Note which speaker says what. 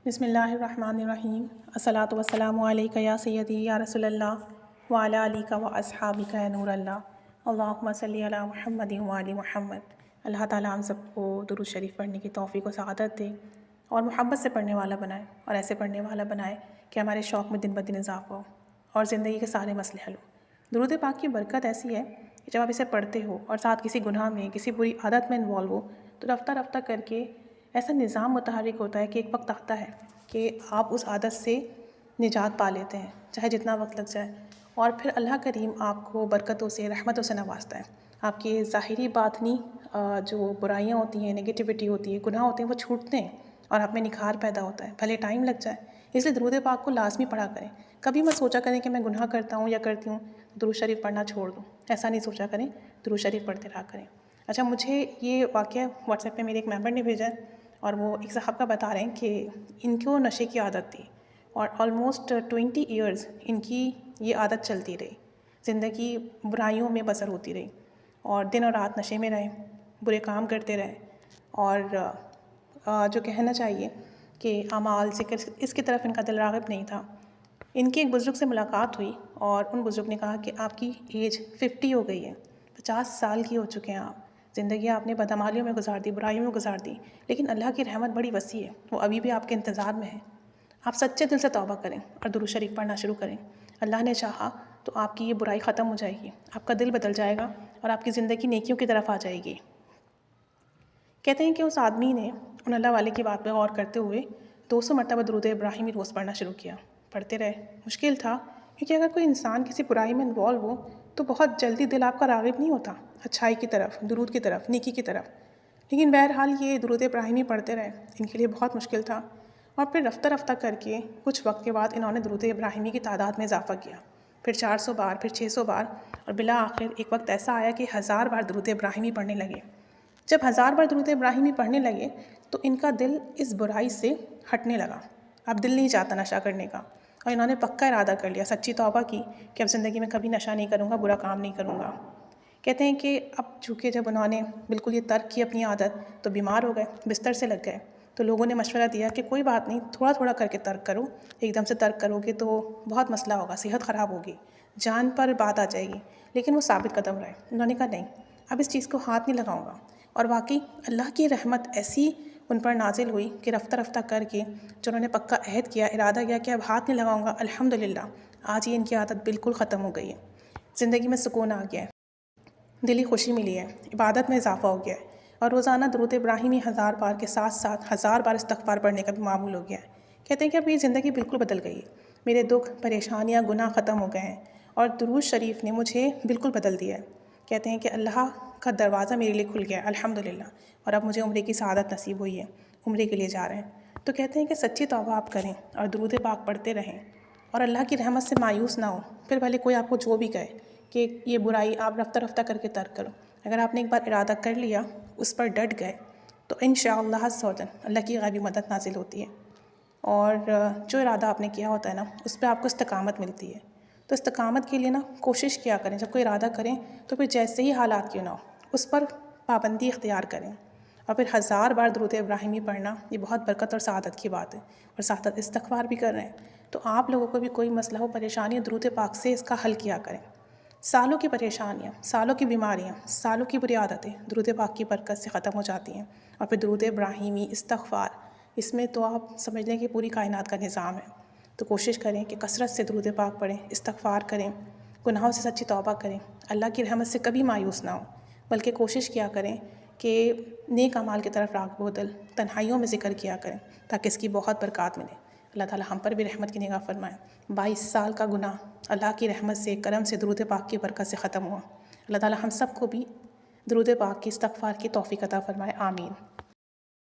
Speaker 1: بسم اللہ الرحمن الرحیم الصلاۃ والسلام علیک یا سیدی یا رسول اللہ وعلی آلک و اصحابک یا نور اللہ اللہم صلی علی محمد وعلی محمد۔ اللہ تعالیٰ ہم سب کو درود شریف پڑھنے کی توفیق و سعادت دے اور محبت سے پڑھنے والا بنائے اور ایسے پڑھنے والا بنائے کہ ہمارے شوق میں دن بدن اضافہ ہو اور زندگی کے سارے مسئلے حل ہوں۔ درود پاک کی برکت ایسی ہے کہ جب آپ اسے پڑھتے ہو اور ساتھ کسی گناہ میں کسی بری عادت میں انوالو ہو تو رفتہ رفتہ کر کے ایسا نظام متحرک ہوتا ہے کہ ایک وقت آتا ہے کہ آپ اس عادت سے نجات پا لیتے ہیں چاہے جتنا وقت لگ جائے، اور پھر اللہ کریم آپ کو برکتوں سے رحمتوں سے نوازتا ہے۔ آپ کی ظاہری باطنی جو برائیاں ہوتی ہیں، نگیٹیوٹی ہوتی ہے، گناہ ہوتے ہیں، وہ چھوٹتے ہیں اور آپ میں نکھار پیدا ہوتا ہے، بھلے ٹائم لگ جائے۔ اس لیے درود پاک کو لازمی پڑھا کریں۔ کبھی مت سوچا کریں کہ میں گناہ کرتا ہوں یا کرتی ہوں درود شریف پڑھنا چھوڑ دوں، ایسا نہیں سوچا کریں، درود شریف پڑھتے رہا کریں۔ اچھا، مجھے یہ واقعہ واٹس ایپ پہ میرے ایک ممبر نے بھیجا ہے اور وہ ایک صاحب کا بتا رہے ہیں کہ ان کو نشے کی عادت تھی اور آلموسٹ 20 ایئرز ان کی یہ عادت چلتی رہی، زندگی برائیوں میں بسر ہوتی رہی اور دن اور رات نشے میں رہے، برے کام کرتے رہے، اور جو کہنا چاہیے کہ اعمال ذکر اس کی طرف ان کا دل راغب نہیں تھا۔ ان کی ایک بزرگ سے ملاقات ہوئی اور ان بزرگ نے کہا کہ آپ کی ایج 50 ہو گئی ہے، 50 سال کی ہو چکے ہیں آپ، زندگی آپ نے بدعمالیوں میں گزار دی، برائیوں میں گزار دی، لیکن اللہ کی رحمت بڑی وسیع ہے، وہ ابھی بھی آپ کے انتظار میں ہے۔ آپ سچے دل سے توبہ کریں اور درود شریف پڑھنا شروع کریں، اللہ نے چاہا تو آپ کی یہ برائی ختم ہو جائے گی، آپ کا دل بدل جائے گا اور آپ کی زندگی نیکیوں کی طرف آ جائے گی۔ کہتے ہیں کہ اس آدمی نے ان اللہ والے کی بات پہ غور کرتے ہوئے 200 مرتبہ درود ابراہیمی روز پڑھنا شروع کیا، پڑھتے رہے۔ مشکل تھا کیونکہ اگر کوئی انسان کسی برائی میں انوالو ہو تو بہت جلدی دل آپ کا راغب نہیں ہوتا اچھائی کی طرف، درود کی طرف، نیکی کی طرف، لیکن بہرحال یہ درود ابراہیمی پڑھتے رہے، ان کے لیے بہت مشکل تھا۔ اور پھر رفتہ رفتہ کر کے کچھ وقت کے بعد انہوں نے درود ابراہیمی کی تعداد میں اضافہ کیا، پھر 400 بار، پھر 600 بار، اور بالآخر ایک وقت ایسا آیا کہ 1000 بار درود ابراہیمی پڑھنے لگے۔ جب 1000 بار درود ابراہیمی پڑھنے لگے تو ان کا دل اس برائی سے ہٹنے لگا، اب دل نہیں چاہتا نشہ کرنے کا، اور انہوں نے پکا ارادہ کر لیا، سچی توبہ کی کہ اب زندگی میں کبھی نشہ نہیں کروں گا، برا کام نہیں کروں گا۔ کہتے ہیں کہ اب چونکہ جب انہوں نے بالکل یہ ترک کی اپنی عادت تو بیمار ہو گئے، بستر سے لگ گئے، تو لوگوں نے مشورہ دیا کہ کوئی بات نہیں، تھوڑا تھوڑا کر کے ترک کرو، ایک دم سے ترک کرو گے تو بہت مسئلہ ہوگا، صحت خراب ہوگی، جان پر بات آ جائے گی۔ لیکن وہ ثابت قدم رہے، انہوں نے کہا نہیں، اب اس چیز کو ہاتھ نہیں لگاؤں گا، اور واقعی اللہ کی رحمت ایسی ان پر نازل ہوئی کہ رفتہ رفتہ کر کے جو انہوں نے پکا عہد کیا، ارادہ کیا کہ اب ہاتھ نہیں لگاؤں گا، الحمدللہ آج یہ ان کی عادت بالکل ختم ہو گئی ہے، زندگی میں سکون آ گیا ہے، دلی خوشی ملی ہے، عبادت میں اضافہ ہو گیا ہے، اور روزانہ درود ابراہیمی 1000 بار کے ساتھ ساتھ 1000 بار استغفار پڑھنے کا بھی معمول ہو گیا ہے۔ کہتے ہیں کہ اب یہ زندگی بالکل بدل گئی ہے، میرے دکھ، پریشانیاں، گناہ ختم ہو گئے ہیں، اور درود شریف نے مجھے بالکل بدل دیا ہے۔ کہتے ہیں کہ اللہ کا دروازہ میرے لیے کھل گیا ہے الحمدللہ، اور اب مجھے عمرے کی سعادت نصیب ہوئی ہے، عمرے کے لیے جا رہے ہیں۔ تو کہتے ہیں کہ سچی توبہ آپ کریں اور درود پاک پڑھتے رہیں اور اللہ کی رحمت سے مایوس نہ ہوں، پھر بھلے کوئی آپ کو جو بھی کہے کہ یہ برائی آپ رفتہ رفتہ کر کے ترک کرو، اگر آپ نے ایک بار ارادہ کر لیا، اس پر ڈٹ گئے، تو انشاءاللہ عز و جل اللہ کی غیبی مدد نازل ہوتی ہے، اور جو ارادہ آپ نے کیا ہوتا ہے نا اس پہ آپ کو استقامت ملتی ہے۔ تو استقامت کے لیے نا کوشش کیا کریں، جب کوئی ارادہ کریں تو پھر جیسے ہی حالات کیوں نہ ہو اس پر پابندی اختیار کریں، اور پھر 1000 بار درود ابراہیمی پڑھنا یہ بہت برکت اور سعادت کی بات ہے، اور ساتھ استغفار بھی کر رہے ہیں۔ تو آپ لوگوں کو بھی کوئی مسئلہ ہو، پریشانی، درود پاک سے اس کا حل کیا کریں۔ سالوں کی پریشانیاں، سالوں کی بیماریاں، سالوں کی بری عادتیں درود پاک کی برکت سے ختم ہو جاتی ہیں، اور پھر درود ابراہیمی، استغفار، اس میں تو آپ سمجھ لیں کہ پوری کائنات کا نظام ہے۔ تو کوشش کریں کہ کثرت سے درود پاک پڑھیں، استغفار کریں، گناہوں سے سچی توبہ کریں، اللہ کی رحمت سے کبھی مایوس نہ ہوں، بلکہ کوشش کیا کریں کہ نیک اعمال کی طرف راغب و دل، تنہائیوں میں ذکر کیا کریں تاکہ اس کی بہت برکات ملے۔ اللہ تعالیٰ ہم پر بھی رحمت کی نگاہ فرمائے۔ 22 سال کا گناہ اللہ کی رحمت سے، کرم سے، درود پاک کی برکت سے ختم ہوا۔ اللہ تعالیٰ ہم سب کو بھی درود پاک کی، استغفار کی توفیق عطا فرمائے، آمین۔